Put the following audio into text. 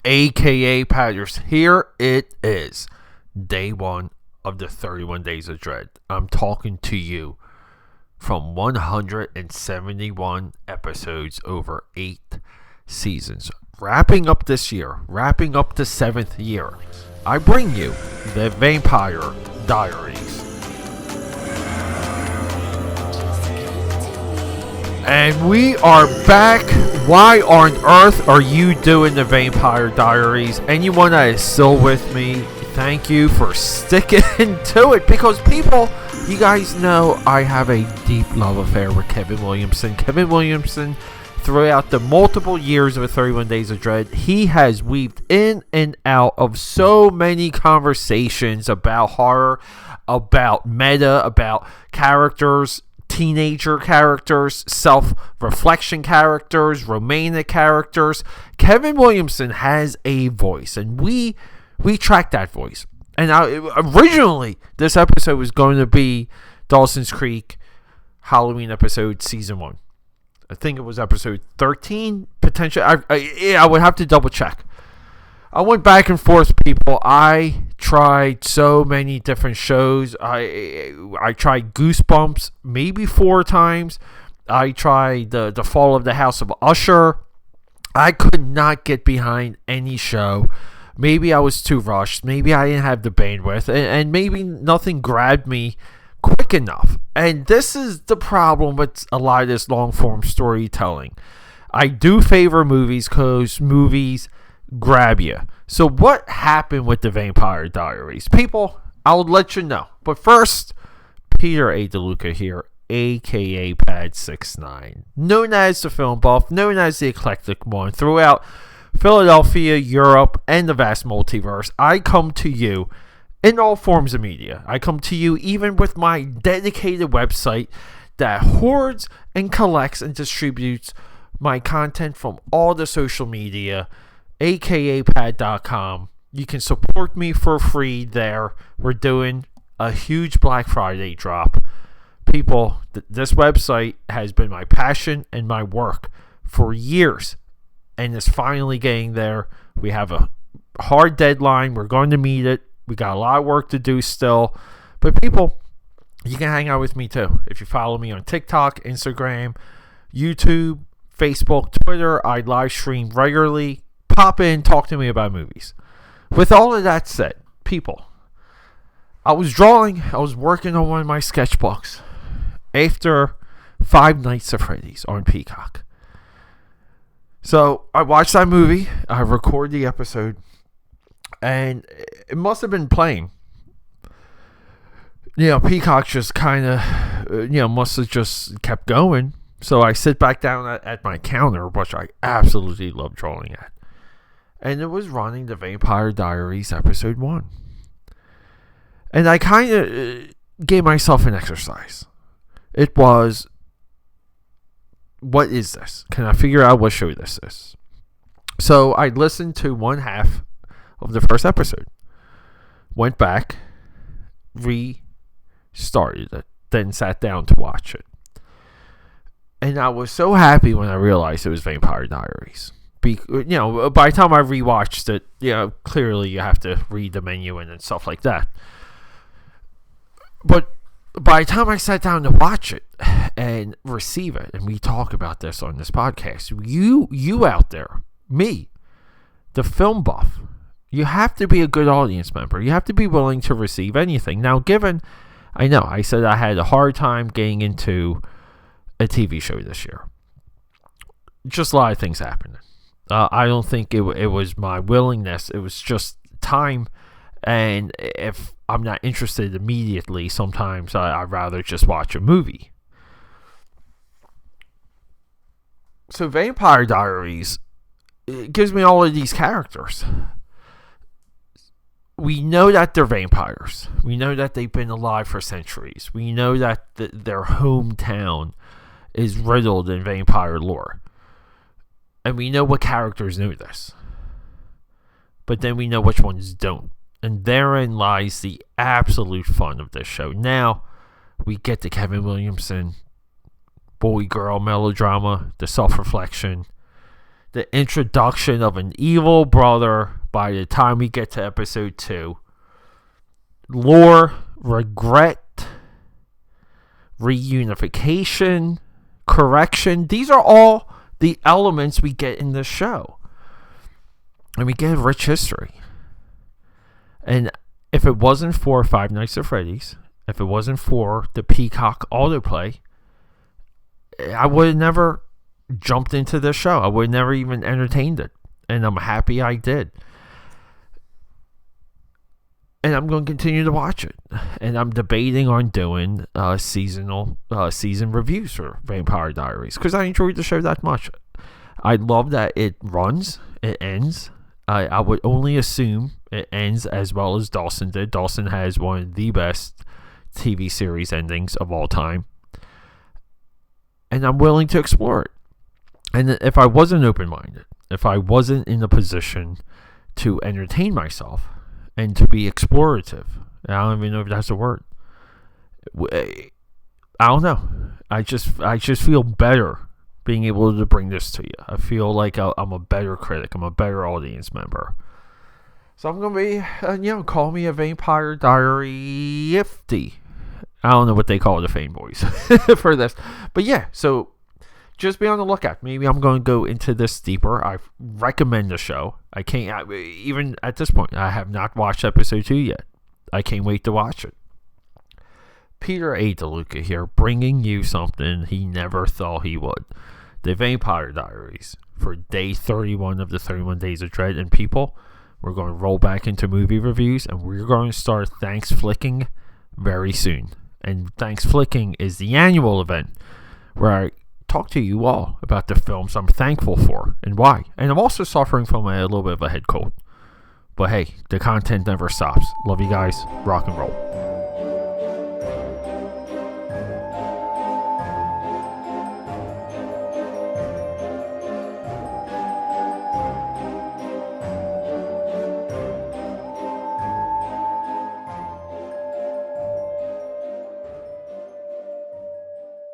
AKAPADers. Here it is. Day one of the 31 Days of Dread. I'm talking to you from 171 episodes over 8 seasons. Wrapping up this year. Wrapping up the 7th year. I bring you the Vampire Diaries. And we are back. Why on earth are you doing the Vampire Diaries? Anyone that is still with me, thank you for sticking to it. Because people, you guys know I have a deep love affair with Kevin Willaimson. Kevin Willaimson, throughout the multiple years of 31 Days of Dread, he has weaved in and out of so many conversations about horror, about meta, about characters, teenager characters, self-reflection characters, romantic characters. Kevin Willaimson has a voice, and we track that voice. And originally, this episode was going to be Dawson's Creek Halloween episode, season 1. I think it was episode 13, potentially. I would have to double check. I went back and forth, people. I tried so many different shows. I tried Goosebumps maybe 4 times. I tried the Fall of the House of Usher. I could not get behind any show. Maybe I was too rushed. Maybe I didn't have the bandwidth. And maybe nothing grabbed me quick enough. And this is the problem with a lot of this long-form storytelling. I do favor movies because movies grab you. So what happened with the Vampire Diaries? People, I'll let you know. But first, Peter A. DeLuca here, aka Pad69, known as the Film Buff, known as the Eclectic One. Throughout Philadelphia, Europe, and the vast multiverse, I come to you in all forms of media. I come to you even with my dedicated website that hoards and collects and distributes my content from all the social media, AKAPAD.com. You can support me for free there. We're doing a huge Black Friday drop. People, this website has been my passion and my work for years, and it's finally getting there. We have a hard deadline. We're going to meet it. We got a lot of work to do still. But people, you can hang out with me too. If you follow me on TikTok, Instagram, YouTube, Facebook, Twitter, I live stream regularly. Pop in, talk to me about movies. With all of that said, people, I was working on one of my sketchbooks after Five Nights at Freddy's on Peacock. So I watched that movie, I recorded the episode, and it must have been playing. Peacock just kind of, must have just kept going. So I sit back down at my counter, which I absolutely love drawing at. And it was running the Vampire Diaries episode 1. And I kind of gave myself an exercise. It was, what is this? Can I figure out what show this is? So I listened to one half of the first episode. Went back, restarted it, then sat down to watch it. And I was so happy when I realized it was Vampire Diaries. By the time I rewatched it, clearly you have to read the menu and stuff like that. But by the time I sat down to watch it and receive it, and we talk about this on this podcast, you out there, me, the film buff, you have to be a good audience member. You have to be willing to receive anything. Now, I said I had a hard time getting into a TV show this year. Just a lot of things happening. I don't think it was my willingness. It was just time. And if I'm not interested immediately, sometimes I'd rather just watch a movie. So Vampire Diaries, it gives me all of these characters. We know that they're vampires. We know that they've been alive for centuries. We know that their hometown is riddled in vampire lore. And we know what characters know this. But then we know which ones don't. And therein lies the absolute fun of this show. Now, we get the Kevin Willaimson boy-girl melodrama, the self-reflection, the introduction of an evil brother by the time we get to episode 2. Lore, regret, reunification, correction. These are all the elements we get in this show. And we get a rich history. And if it wasn't for Five Nights at Freddy's, if it wasn't for the Peacock autoplay, I would have never jumped into this show. I would have never even entertained it. And I'm happy I did. And I'm going to continue to watch it. And I'm debating on doing season reviews for Vampire Diaries, because I enjoyed the show that much. I love that it runs, it ends. I would only assume it ends as well as Dawson did. Dawson has one of the best TV series endings of all time. And I'm willing to explore it. And if I wasn't open-minded, if I wasn't in a position to entertain myself and to be explorative, I don't even know if that's a word. I don't know. I just feel better being able to bring this to you. I feel like I'm a better critic. I'm a better audience member. So I'm going to be, call me a Vampire Diary ifty. I don't know what they call the fanboys for this. But yeah, so just be on the lookout. Maybe I'm going to go into this deeper. I recommend the show. I can't, even at this point, I have not watched episode 2 yet. I can't wait to watch it. Peter A. DeLuca here, bringing you something he never thought he would. The Vampire Diaries for day 31 of the 31 Days of Dread. And people, we're going to roll back into movie reviews, and we're going to start Thanks Flicking very soon. And Thanks Flicking is the annual event where I talk to you all about the films I'm thankful for and why. And I'm also suffering from a little bit of a head cold. But hey, the content never stops. Love you guys. Rock and roll.